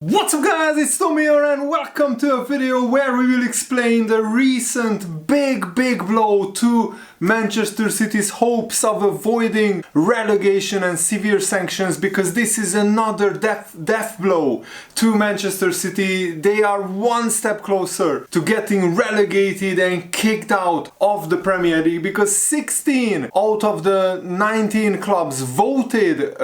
What's up guys, it's Tom here and welcome to a video where we will explain the recent big blow to Manchester City's hopes of avoiding relegation and severe sanctions, because this is another death blow to Manchester City. They are one step closer to getting relegated and kicked out of the Premier League, because 16 out of the 19 clubs voted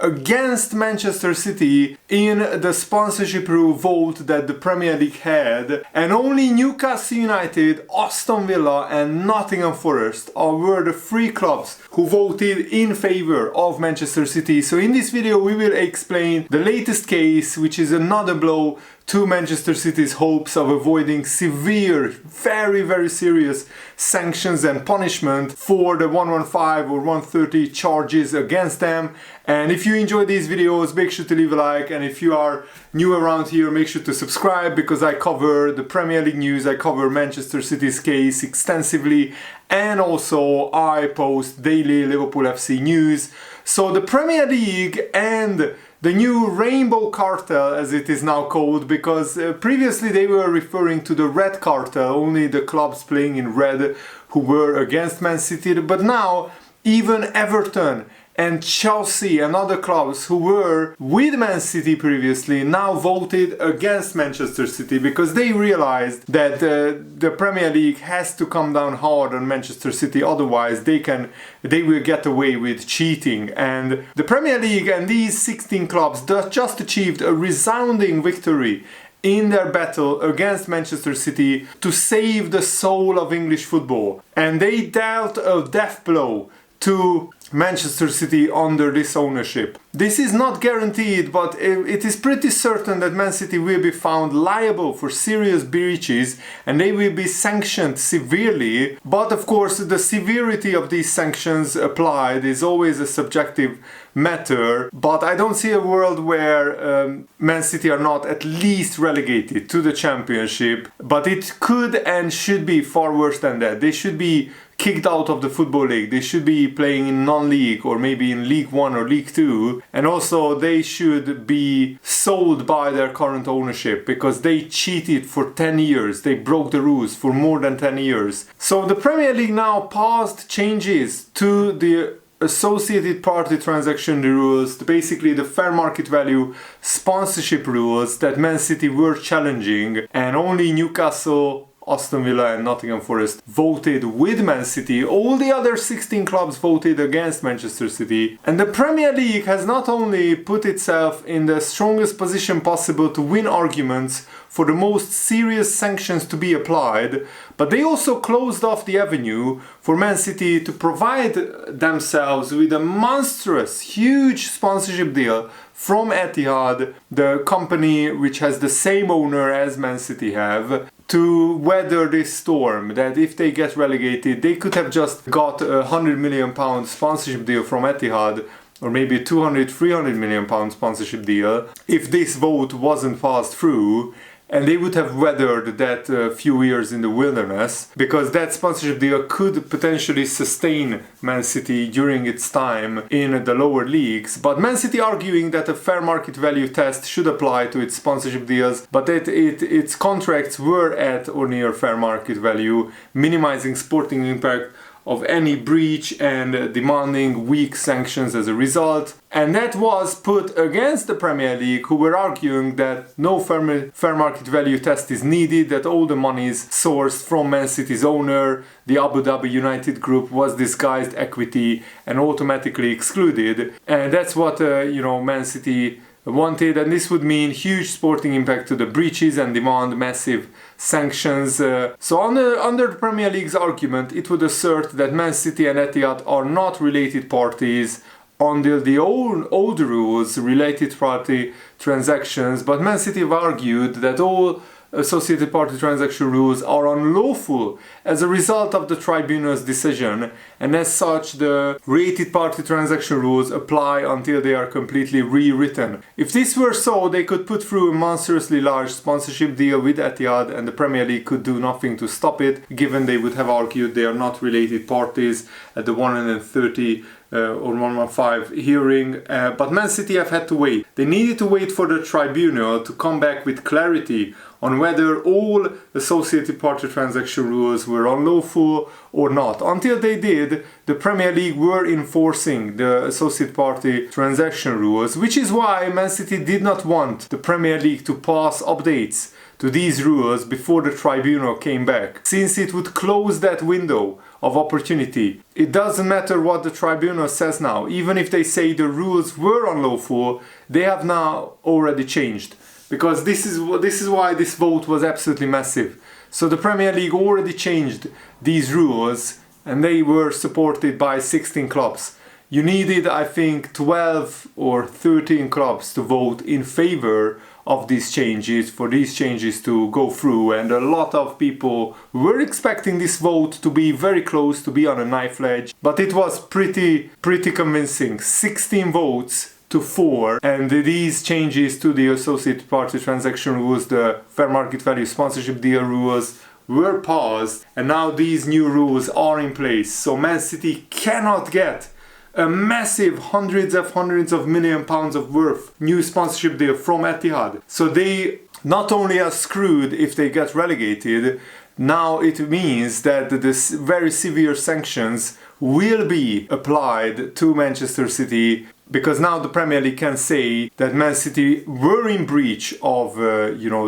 against Manchester City in the sponsorship rule vote that the Premier League had, and only Newcastle United, Aston Villa and Nottingham Forest were the three clubs who voted in favor of Manchester City. So in this video we will explain the latest case, which is another blow to Manchester City's hopes of avoiding severe, very serious sanctions and punishment for the 115 or 130 charges against them. And if you enjoy these videos, make sure to leave a like, and if you are new around here, make sure to subscribe, because I cover the Premier League news, I cover Manchester City's case extensively, and also I post daily Liverpool FC news. So the Premier League and the new Rainbow Cartel, as it is now called, because previously they were referring to the Red Cartel, only the clubs playing in red who were against Man City, but now even Everton and Chelsea and other clubs who were with Man City previously now voted against Manchester City, because they realized that the Premier League has to come down hard on Manchester City, otherwise they will get away with cheating. And the Premier League and these 16 clubs just achieved a resounding victory in their battle against Manchester City to save the soul of English football, and they dealt a death blow to Manchester City under this ownership. This is not guaranteed, but it is pretty certain that Man City will be found liable for serious breaches and they will be sanctioned severely. But of course, the severity of these sanctions applied is always a subjective matter. But I don't see a world where Man City are not at least relegated to the Championship. But it could and should be far worse than that. They should be kicked out of the Football League. They should be playing in non-league or maybe in League 1 or League 2. And also they should be sold by their current ownership, because they cheated for 10 years. They broke the rules for more than 10 years. So the Premier League now passed changes to the associated party transaction rules, basically the fair market value sponsorship rules that Man City were challenging, and only Newcastle, Aston Villa and Nottingham Forest voted with Man City. All the other 16 clubs voted against Manchester City. And the Premier League has not only put itself in the strongest position possible to win arguments for the most serious sanctions to be applied, but they also closed off the avenue for Man City to provide themselves with a monstrous, huge sponsorship deal from Etihad, the company which has the same owner as Man City have, to weather this storm. That if they get relegated, they could have just got a £100 million sponsorship deal from Etihad, or maybe a 200-300 million pound sponsorship deal, if this vote wasn't passed through. And they would have weathered that few years in the wilderness, because that sponsorship deal could potentially sustain Man City during its time in the lower leagues. But Man City arguing that a fair market value test should apply to its sponsorship deals, but that its contracts were at or near fair market value, minimizing sporting impact of any breach and demanding weak sanctions as a result. And that was put against the Premier League, who were arguing that no fair market value test is needed, that all the monies sourced from Man City's owner, the Abu Dhabi United Group, was disguised equity and automatically excluded. And that's what Man City wanted, and this would mean huge sporting impact to the breaches and demand massive sanctions. So under the Premier League's argument, it would assert that Man City and Etihad are not related parties under the old rules, related party transactions, but Man City have argued that all associated party transaction rules are unlawful as a result of the tribunal's decision, and as such the related party transaction rules apply until they are completely rewritten. If this were so, they could put through a monstrously large sponsorship deal with Etihad and the Premier League could do nothing to stop it, given they would have argued they are not related parties at the 130 or 115 hearing, but Man City have had to wait. They needed to wait for the tribunal to come back with clarity on whether all associated party transaction rules were unlawful or not. Until they did, the Premier League were enforcing the associated party transaction rules, which is why Man City did not want the Premier League to pass updates to these rules before the tribunal came back, since it would close that window of opportunity. It doesn't matter what the tribunal says now, even if they say the rules were unlawful, they have now already changed. Because this is why this vote was absolutely massive. So the Premier League already changed these rules and they were supported by 16 clubs. You needed, I think, 12 or 13 clubs to vote in favor of these changes, for these changes to go through, and a lot of people were expecting this vote to be very close, to be on a knife edge, but it was pretty convincing. 16 votes to 4, and these changes to the associated party transaction rules, the fair market value sponsorship deal rules, were passed, and now these new rules are in place. So Man City cannot get a massive hundreds of million pounds of worth new sponsorship deal from Etihad. So they not only are screwed if they get relegated, now it means that this very severe sanctions will be applied to Manchester City, because now the Premier League can say that Man City were in breach of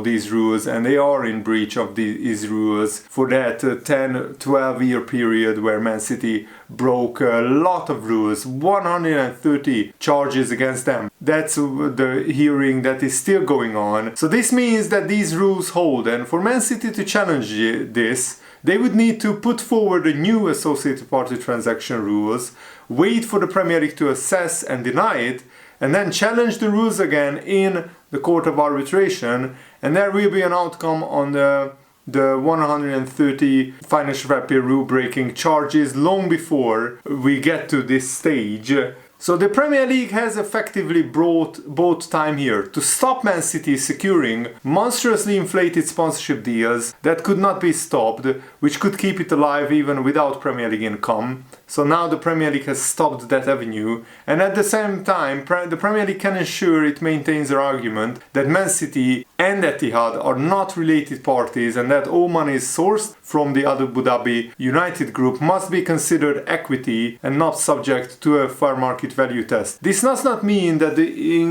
these rules, and they are in breach of these rules for that 10-12 year period where Man City broke a lot of rules, 130 charges against them. That's the hearing that is still going on. So this means that these rules hold, and for Man City to challenge this, they would need to put forward a new associated party transaction rules, wait for the Premier League to assess and deny it, and then challenge the rules again in the Court of Arbitration, and there will be an outcome on the 130 financial fair play rule breaking charges long before we get to this stage. So the Premier League has effectively bought time here to stop Man City securing monstrously inflated sponsorship deals that could not be stopped, which could keep it alive even without Premier League income. So now the Premier League has stopped that avenue, and at the same time the Premier League can ensure it maintains their argument that Man City and Etihad are not related parties, and that all money sourced from the Abu Dhabi United Group must be considered equity and not subject to a fair market value test. This does not mean that the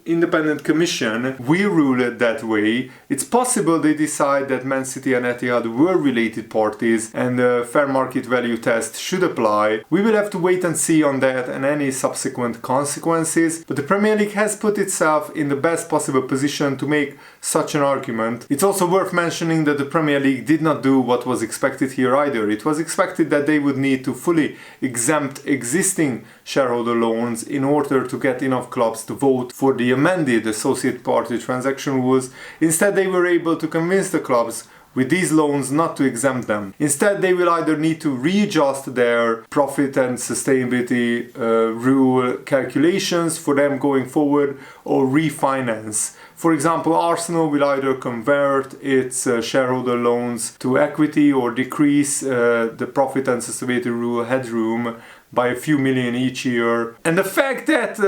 independent commission will rule it that way. It's possible they decide that Man City and Etihad were related parties and the fair market value test should apply. We will have to wait and see on that and any subsequent consequences, but the Premier League has put itself in the best possible position to make such an argument. It's also worth mentioning that the Premier League did not do what was expected here either. It was expected that they would need to fully exempt existing shareholder loans in order to get enough clubs to vote for the amended associate party transaction rules. Instead, they were able to convince the clubs with these loans not to exempt them. Instead, they will either need to readjust their profit and sustainability rule calculations for them going forward, or refinance. For example, Arsenal will either convert its shareholder loans to equity or decrease the profit and sustainability rule headroom by a few million each year. And the fact that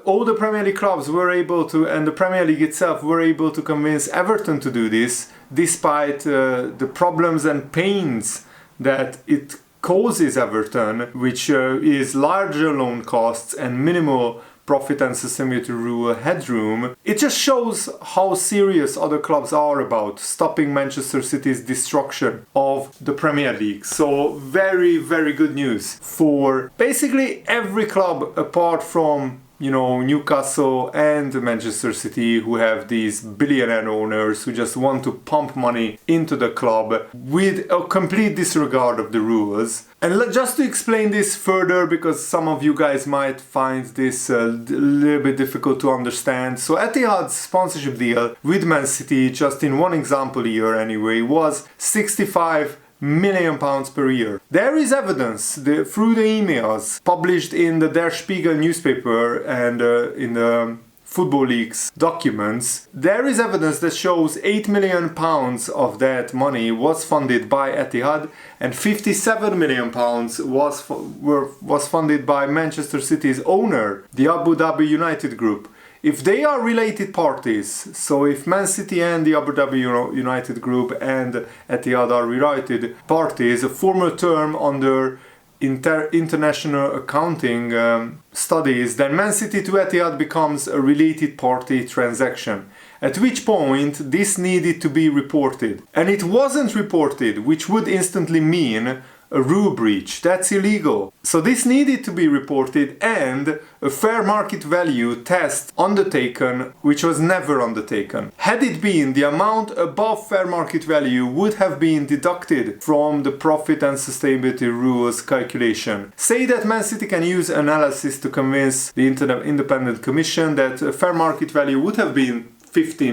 all the Premier League clubs were able to, and the Premier League itself were able to convince Everton to do this, despite the problems and pains that it causes Everton, which is larger loan costs and minimal profit and sustainability rule headroom, it just shows how serious other clubs are about stopping Manchester City's destruction of the Premier League. So very, very good news for basically every club apart from Newcastle and Manchester City, who have these billionaire owners who just want to pump money into the club with a complete disregard of the rules. And just to explain this further, because some of you guys might find this a little bit difficult to understand. So Etihad's sponsorship deal with Man City, just in one example here anyway, was £65 million per year. There is evidence through the emails published in the Der Spiegel newspaper and in the Football League's documents, there is evidence that shows £8 million of that money was funded by Etihad and £57 million was funded by Manchester City's owner, the Abu Dhabi United Group. If they are related parties, so if Man City and the Abu Dhabi United Group and Etihad are related parties, a former term under international accounting studies, then Man City to Etihad becomes a related party transaction. At which point this needed to be reported. And it wasn't reported, which would instantly mean a rule breach. That's illegal. So this needed to be reported and a fair market value test undertaken, which was never undertaken. Had it been, the amount above fair market value would have been deducted from the profit and sustainability rules calculation. Say that Man City can use analysis to convince the independent commission that fair market value would have been 50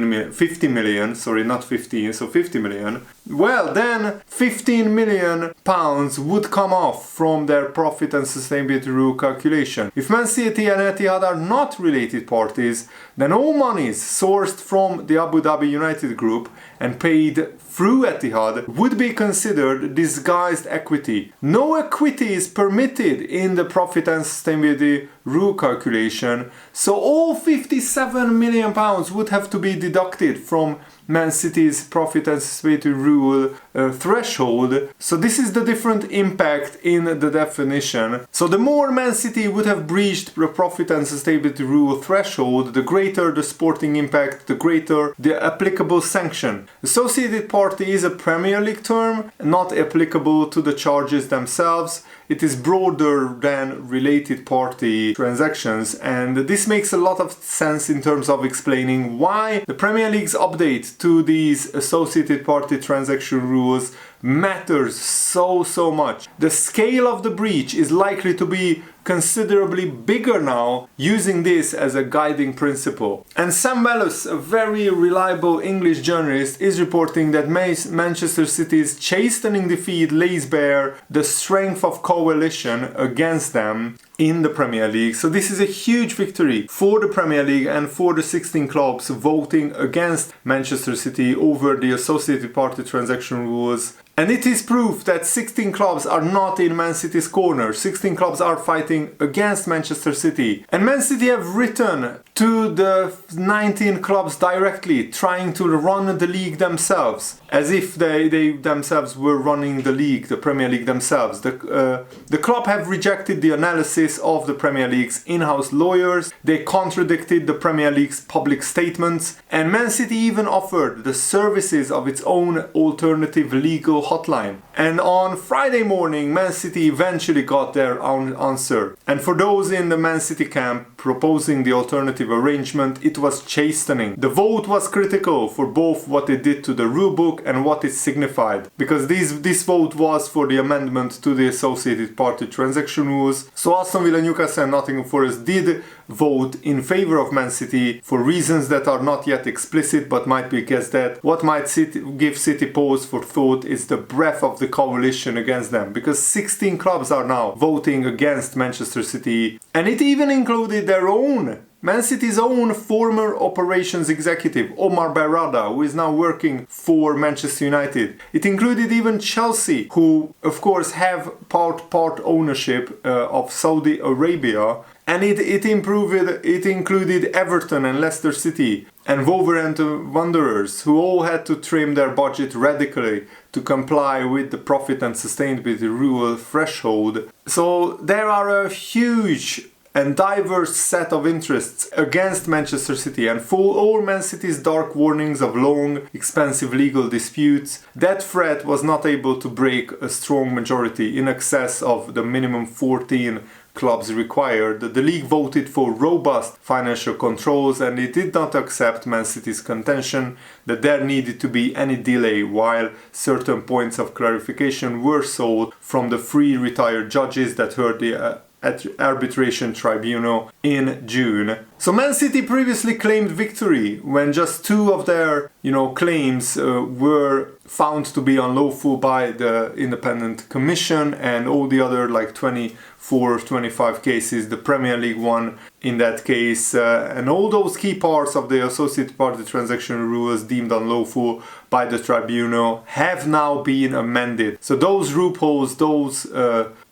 million, sorry, not 15, so 50 million. Well, then 15 million pounds would come off from their profit and sustainability rule calculation. If Man City and Etihad are not related parties, then all monies sourced from the Abu Dhabi United Group and paid through Etihad would be considered disguised equity. No equity is permitted in the profit and sustainability rule calculation, so all 57 million pounds would have to be deducted from Man City's profit and sustainability rule threshold. So this is the different impact in the definition. So the more Man City would have breached the profit and sustainability rule threshold, the greater the sporting impact, the greater the applicable sanction. Associated party is a Premier League term, not applicable to the charges themselves. It is broader than related party transactions, and this makes a lot of sense in terms of explaining why the Premier League's update to these associated party transaction rules matters so much. The scale of the breach is likely to be considerably bigger now, using this as a guiding principle. And Sam Wallace, a very reliable English journalist, is reporting that Manchester City's chastening defeat lays bare the strength of coalition against them in the Premier League. So this is a huge victory for the Premier League and for the 16 clubs voting against Manchester City over the associated party transaction rules. And it is proof that 16 clubs are not in Man City's corner. 16 clubs are fighting against Manchester City. And Man City have written to the 19 clubs directly, trying to run the league themselves, as if they themselves were running the league, the Premier League themselves. The club have rejected the analysis of the Premier League's in-house lawyers. They contradicted the Premier League's public statements. And Man City even offered the services of its own alternative legal hotline. And on Friday morning, Man City eventually got their own answer. And for those in the Man City camp proposing the alternative arrangement, it was chastening. The vote was critical for both what it did to the rulebook and what it signified, because this vote was for the amendment to the associated party transaction rules. So Aston Villa, Newcastle and Nottingham Forest did vote in favor of Man City for reasons that are not yet explicit but might be guessed at. What might give City pause for thought is the breadth of the coalition against them, because 16 clubs are now voting against Manchester City, and it even included their own Man City's own former operations executive, Omar Berrada, who is now working for Manchester United. It included even Chelsea, who of course have part ownership of Saudi Arabia. And it included Everton and Leicester City and Wolverhampton Wanderers, who all had to trim their budget radically to comply with the profit and sustainability rule threshold. So there are a huge and diverse set of interests against Manchester City, and for all Man City's dark warnings of long, expensive legal disputes, that threat was not able to break a strong majority in excess of the minimum 14 clubs required. The league voted for robust financial controls, and it did not accept Man City's contention that there needed to be any delay, while certain points of clarification were sought from the three retired judges that heard the arbitration tribunal in June. So Man City previously claimed victory when just 2 of their, claims were found to be unlawful by the independent commission, and all the other 24, 25 cases, the Premier League won in that case, and all those key parts of the associated party transaction rules deemed unlawful by the tribunal have now been amended. So those loopholes, those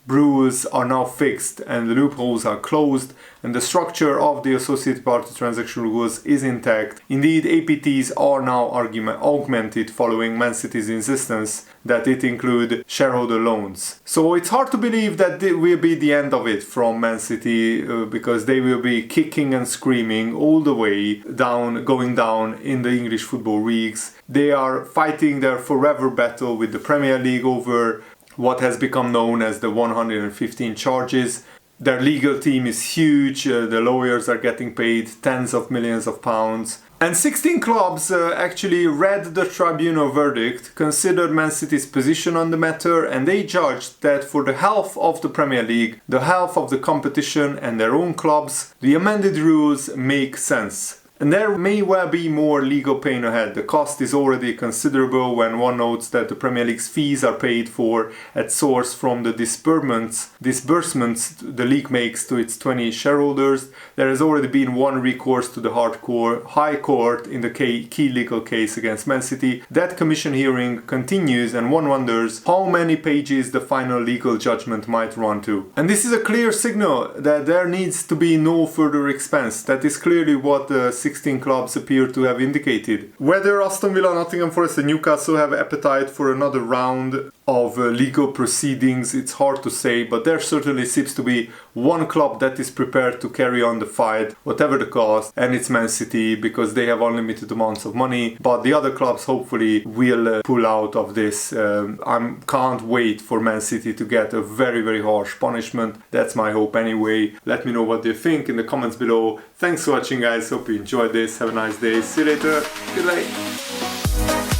rules are now fixed and the loopholes are closed, and the structure of the associated party transaction rules is intact. Indeed, APTs are now augmented following Man City's insistence that it include shareholder loans. So it's hard to believe that it will be the end of it from Man City, because they will be kicking and screaming all the way down, going down in the English football leagues. They are fighting their forever battle with the Premier League over what has become known as the 115 charges. Their legal team is huge, the lawyers are getting paid tens of millions of pounds. And 16 clubs actually read the tribunal verdict, considered Man City's position on the matter, and they judged that for the health of the Premier League, the health of the competition and their own clubs, the amended rules make sense. And there may well be more legal pain ahead. The cost is already considerable when one notes that the Premier League's fees are paid for at source from the disbursements the league makes to its 20 shareholders. There has already been one recourse to the High Court in the key legal case against Man City. That commission hearing continues, and one wonders how many pages the final legal judgment might run to. And this is a clear signal that there needs to be no further expense. That is clearly what the 16 clubs appear to have indicated. Whether Aston Villa, Nottingham Forest and Newcastle have appetite for another round of legal proceedings, it's hard to say, but there certainly seems to be one club that is prepared to carry on the fight, whatever the cost, and it's Man City, because they have unlimited amounts of money, but the other clubs hopefully will pull out of this. I can't wait for Man City to get a very, very harsh punishment. That's my hope anyway. Let me know what you think in the comments below. Thanks for watching, guys. Hope you enjoyed this. Have a nice day. See you later. Good night.